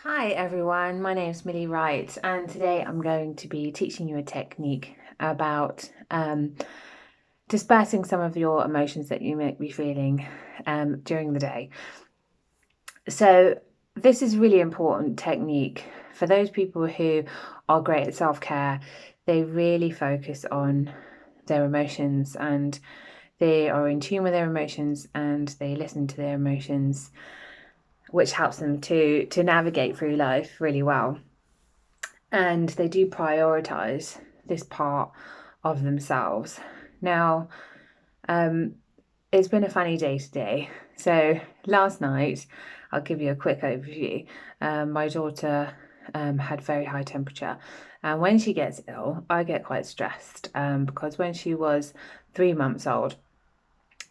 Hi everyone, my name is Mili Wright, and today I'm going to be teaching you a technique about dispersing some of your emotions that you may be feeling during the day. So this is a really important technique for those people who are great at self-care. They really focus on their emotions, and they are in tune with their emotions, and they listen to their emotions, which helps them to navigate through life really well. And they do prioritize this part of themselves. Now, it's been a funny day today. So last night, I'll give you a quick overview. My daughter had very high temperature, and when she gets ill, I get quite stressed because when she was 3 months old,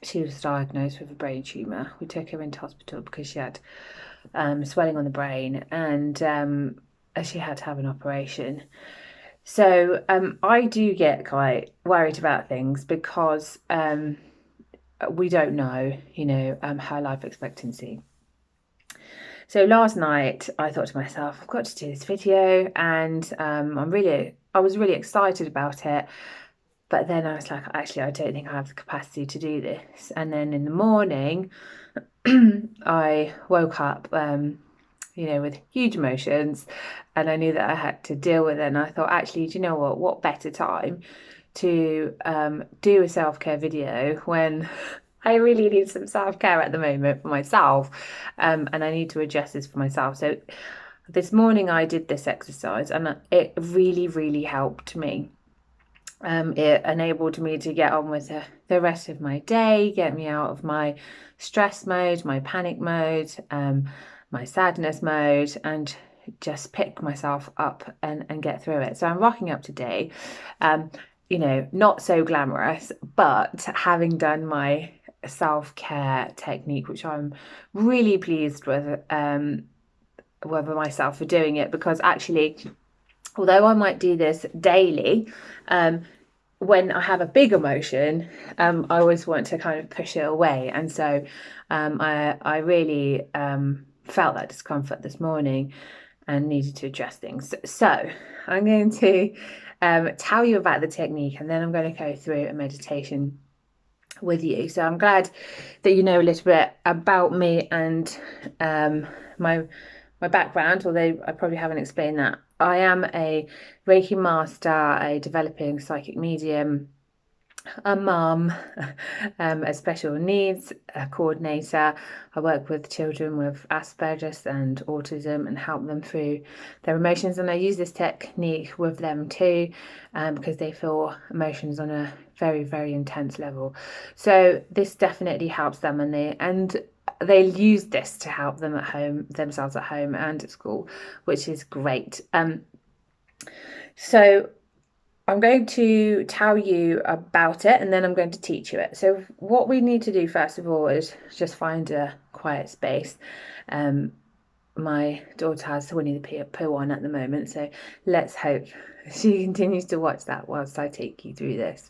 she was diagnosed with a brain tumor. We took her into hospital because she had swelling on the brain, and she had to have an operation. So I do get quite worried about things because we don't know, her life expectancy. So last night I thought to myself, I've got to do this video, and I was really excited about it. But then I was like, actually, I don't think I have the capacity to do this. And then in the morning, I woke up, with huge emotions, and I knew that I had to deal with it. And I thought, actually, do you know what? What better time to do a self-care video when I really need some self-care at the moment for myself, and I need to adjust this for myself. So this morning I did this exercise, and it really, really helped me. It enabled me to get on with the rest of my day, get me out of my stress mode, my panic mode, my sadness mode, and just pick myself up and get through it. So I'm rocking up today, not so glamorous, but having done my self-care technique, which I'm really pleased with myself for doing it, because actually, although I might do this daily, when I have a big emotion, I always want to kind of push it away. And so I really felt that discomfort this morning and needed to address things. So I'm going to tell you about the technique, and then I'm going to go through a meditation with you. So I'm glad that you know a little bit about me and my background, although I probably haven't explained that. I am a Reiki master, a developing psychic medium, a mum, a special needs coordinator. I work with children with Asperger's and autism and help them through their emotions. And I use this technique with them too, because they feel emotions on a very, very intense level. So this definitely helps them, and they use this to help them at home, themselves at home and at school, which is great. So I'm going to tell you about it, and then I'm going to teach you it. So what we need to do first of all is just find a quiet space. My daughter has Winnie the Pooh on at the moment, so let's hope she continues to watch that whilst I take you through this.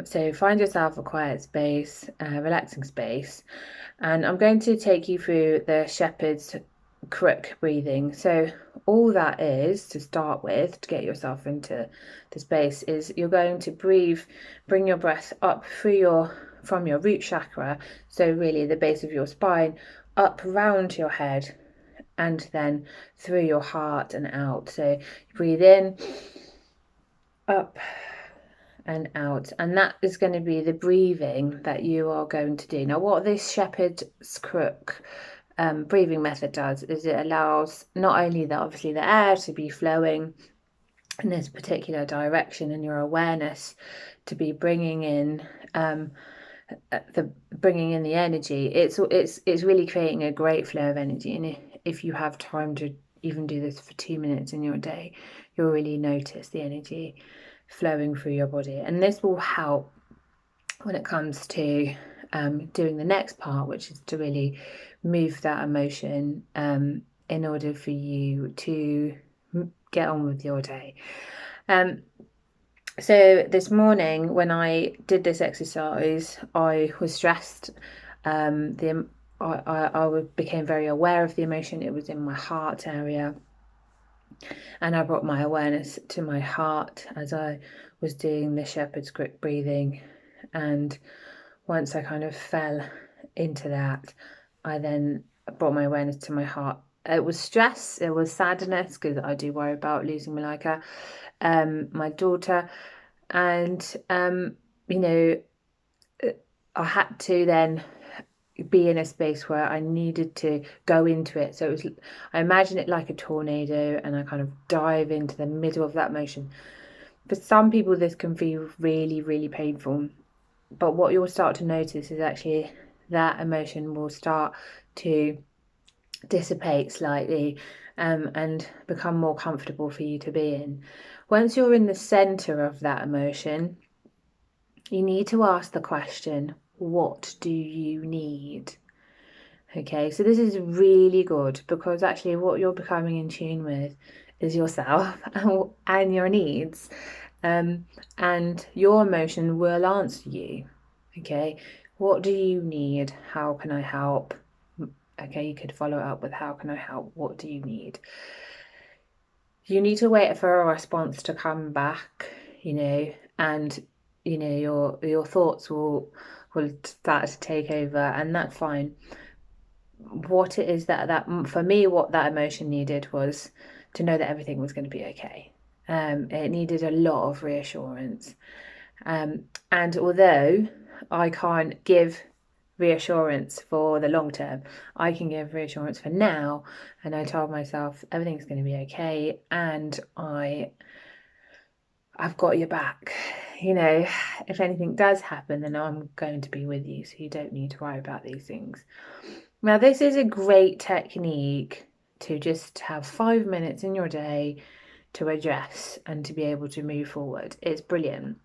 So find yourself a quiet space, a relaxing space, and I'm going to take you through the shepherd's crook breathing. So all that is, to start with, to get yourself into the space, is you're going to bring your breath up from your root chakra, so really the base of your spine, up round your head, and then through your heart and out. So breathe in, up and out, and that is going to be the breathing that you are going to do. Now, what this shepherd's crook breathing method does is it allows not only obviously the air to be flowing in this particular direction, and your awareness to be bringing in the energy. It's really creating a great flow of energy, and if you have time to even do this for 2 minutes in your day, you'll really notice the energy flowing through your body. And this will help when it comes to doing the next part, which is to really move that emotion in order for you to get on with your day. So this morning when I did this exercise, I was stressed. I became very aware of the emotion. It was in my heart area, and I brought my awareness to my heart as I was doing the shepherd's grip breathing. And once I kind of fell into that, I then brought my awareness to my heart. It was stress, it was sadness, because I do worry about losing Malika, my daughter, and you know, I had to then be in a space where I needed to go into it. So it was, I imagine it like a tornado, and I kind of dive into the middle of that motion. For some people, this can feel really, really painful. But what you'll start to notice is actually that emotion will start to dissipate slightly, and become more comfortable for you to be in. Once you're in the center of that emotion, you need to ask the question, what do you need? Okay, so this is really good, because actually what you're becoming in tune with is yourself and your needs. And your emotion will answer you. Okay, what do you need? How can I help? Okay, you could follow up with how can I help? What do you need? You need to wait for a response to come back, and your thoughts will start to take over, and that's fine. What it is that for me, what that emotion needed was to know that everything was going to be okay. It needed a lot of reassurance. And although I can't give reassurance for the long term, I can give reassurance for now. And I told myself everything's going to be okay, and I've got your back. If anything does happen, then I'm going to be with you, so you don't need to worry about these things. Now, this is a great technique to just have 5 minutes in your day to address and to be able to move forward. It's brilliant.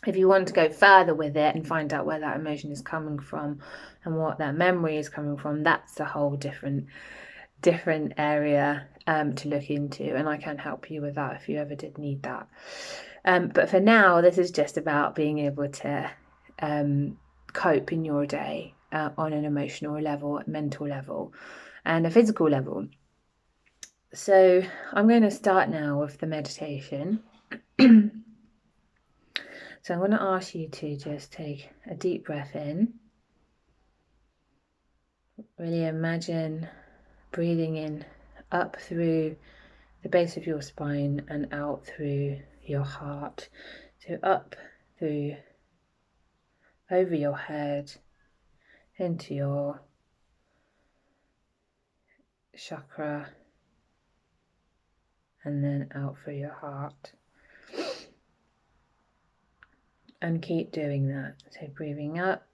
If you want to go further with it and find out where that emotion is coming from and what that memory is coming from, that's a whole different area to look into, and I can help you with that if you ever did need that. But for now, this is just about being able to cope in your day on an emotional level, a mental level, and a physical level. So I'm going to start now with the meditation. So I'm going to ask you to just take a deep breath in. Really imagine breathing in up through the base of your spine and out through your heart. So up through, over your head, into your chakra, and then out through your heart. And keep doing that. So breathing up,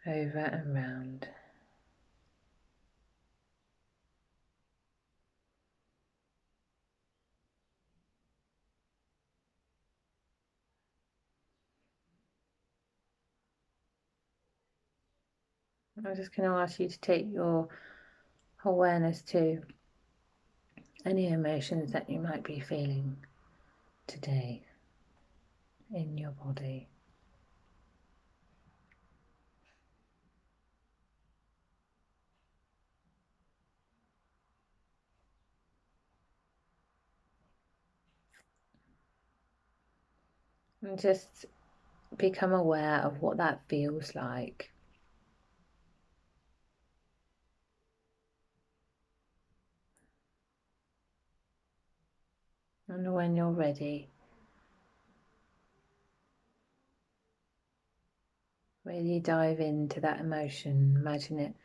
over and round. I'm just going to ask you to take your awareness to any emotions that you might be feeling today in your body. And just become aware of what that feels like. And when you're ready, really dive into that emotion. Imagine it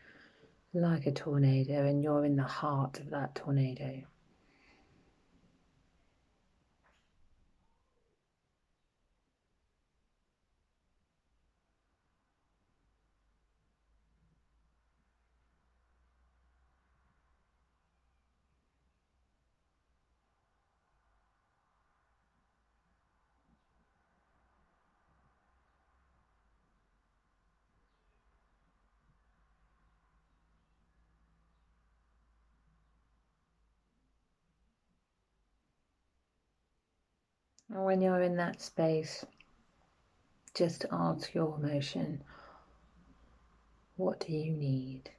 like a tornado, and you're in the heart of that tornado. And when you're in that space, just ask your emotion, What do you need?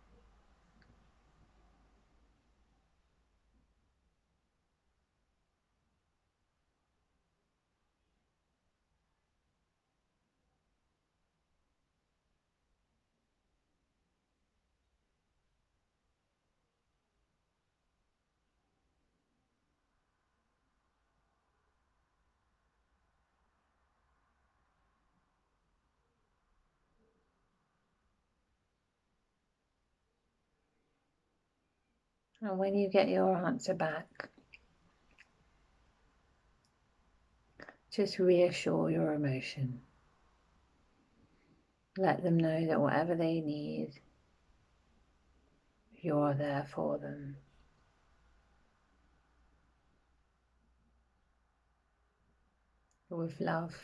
And when you get your answer back, just reassure your emotion. Let them know that whatever they need, you're there for them. With love.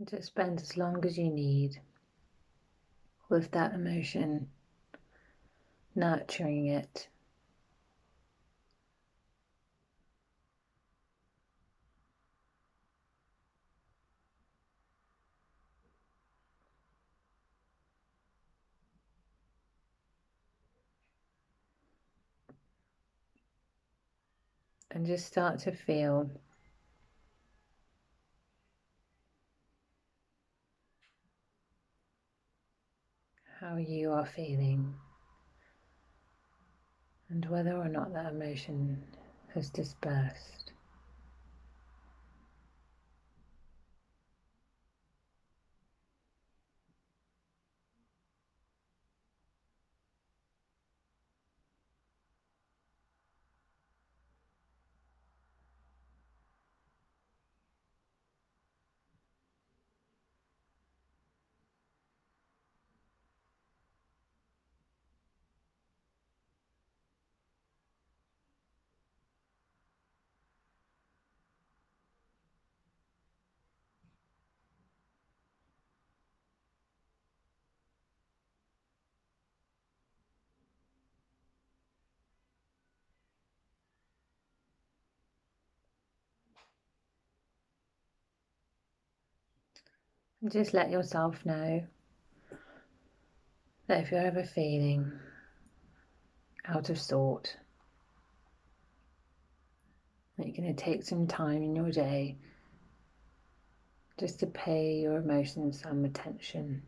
Just spend as long as you need with that emotion, nurturing it. And just start to feel how you are feeling and whether or not that emotion has dispersed. And just let yourself know that if you're ever feeling out of sort, that you're going to take some time in your day just to pay your emotions some attention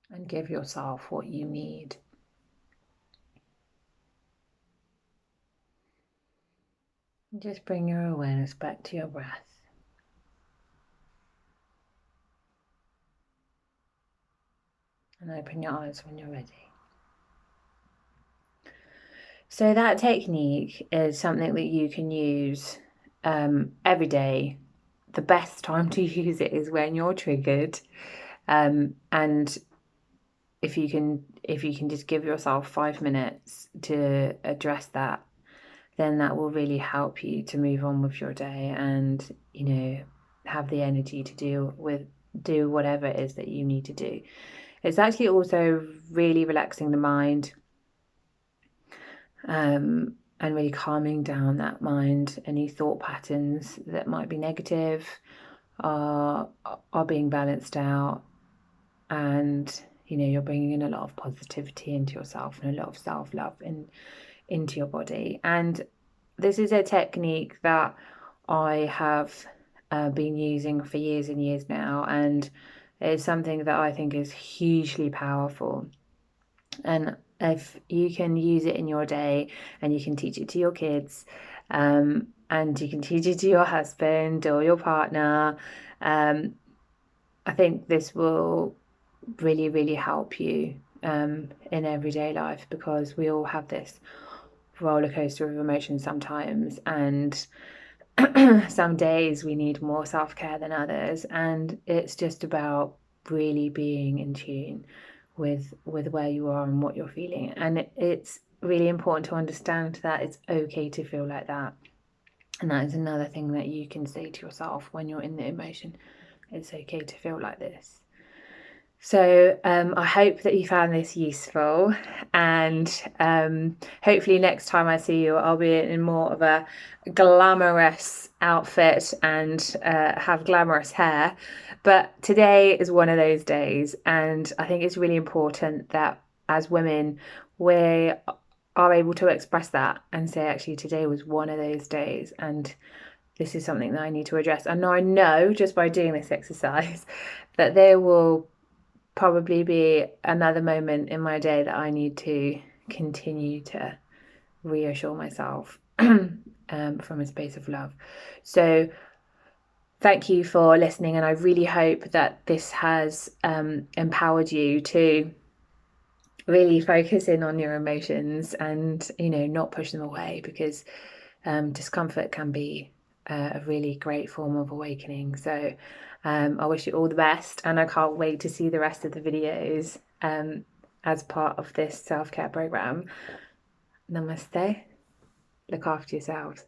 and give yourself what you need. And just bring your awareness back to your breath. And open your eyes when you're ready. So that technique is something that you can use every day. The best time to use it is when you're triggered, and if you can just give yourself 5 minutes to address that, then that will really help you to move on with your day and have the energy to do whatever it is that you need to do. It's actually also really relaxing the mind, and really calming down that mind. Any thought patterns that might be negative are being balanced out, and you're bringing in a lot of positivity into yourself and a lot of self-love into your body. And this is a technique that I have been using for years and years now, and it's something that I think is hugely powerful. And if you can use it in your day and you can teach it to your kids, and you can teach it to your husband or your partner, I think this will really, really help you in everyday life, because we all have this roller coaster of emotions sometimes, and some days we need more self-care than others, and it's just about really being in tune with where you are and what you're feeling. And it's really important to understand that it's okay to feel like that. And that is another thing that you can say to yourself when you're in the emotion. It's okay to feel like this. So I hope that you found this useful, and hopefully next time I see you I'll be in more of a glamorous outfit and have glamorous hair. But today is one of those days, and I think it's really important that as women we are able to express that and say, actually, today was one of those days, and this is something that I need to address. And I know just by doing this exercise that there will probably be another moment in my day that I need to continue to reassure myself from a space of love. So thank you for listening, and I really hope that this has empowered you to really focus in on your emotions and, you know, not push them away, because discomfort can be a really great form of awakening. So I wish you all the best, and I can't wait to see the rest of the videos as part of this self-care program. Namaste. Look after yourselves.